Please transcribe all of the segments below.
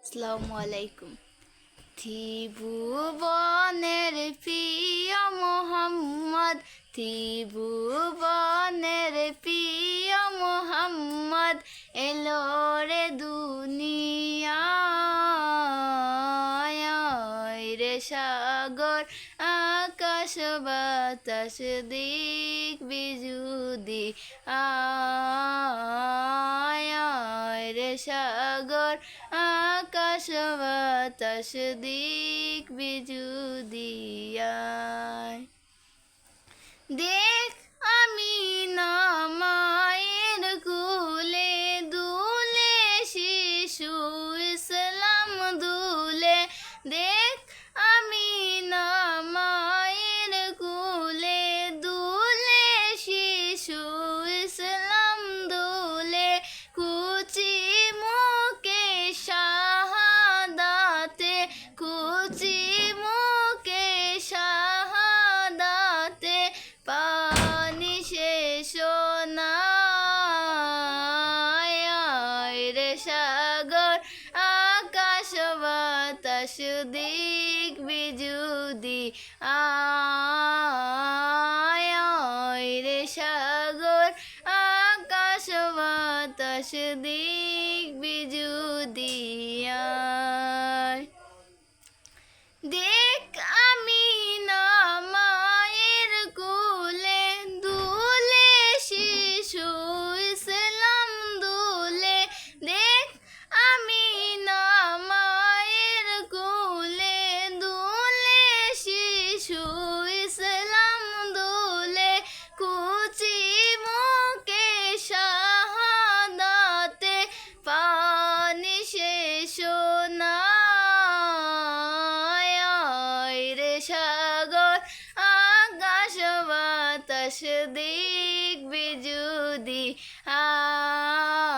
আসসালামু আলাইকুম। ত্রিভুবনের প্রিয় মোহাম্মদ, ত্রিভুবনের প্রিয় মোহাম্মদ এলো রে দুনিয়ায় রে সাগর আকাশ বাতাস দিক বিজুদি আয় রে সাগর আকাশ বাতাস দিক বিজুদিয়ায়। দেখ আমি না মায়ের কুলে দুলে শিশু ইসলাম দুলে। দেখ আমি না মায়ের কুলে দুলে শিশু ইসলাম দুলে। কুচি মুখে শাহাদাতে, কুচি মুখে শাহাদাতে পানি শেষ নাই রে সাগর আকাশ বাতাস দিক বিজুদি আয় রে সাগর আকাশ বাতাস দিক বিজুদিয়ায়। দেখ আমি না মায়ের কুলে দুলে শিশু ইসলাম দুলে। দেখ আমি না মায়ের কুলে দুলে শিশু ইসলাম দুলে। কুচি মুখে শাহাদাতে পানি শেষ নাই রে সাগর আকাশ বাতাস দিক বিজুদি আয়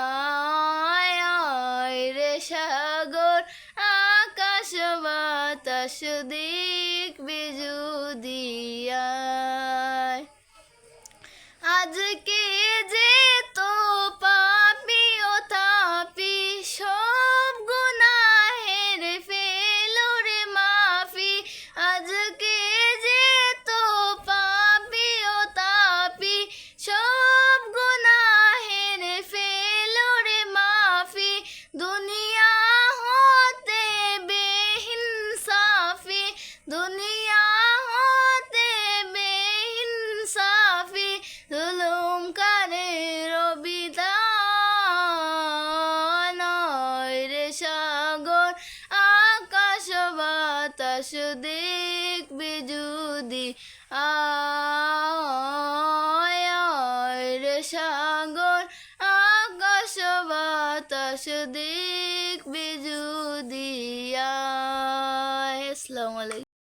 রে সাগর আকাশ বাতাস দিক বিজুদিয়ায়। আজকে যে তো পাপি ও তাপি সব গুনাহের ফেলো রে মাফি। আজকে যে তো পাপি ও তাপি সব গুনাহের ফেলো রে মাফি। দুনিয়া হতে বেইনসাফি, দুনিয়া হতে বেইনসাফি জুলুমকারীর বিধান রে সাগর আকাশ বাতাস দিক বিজুদি আয় রে সাগর আকাশ বাতাস দিক বিজুদিয়ায়। আসসালামু আলাইকুম।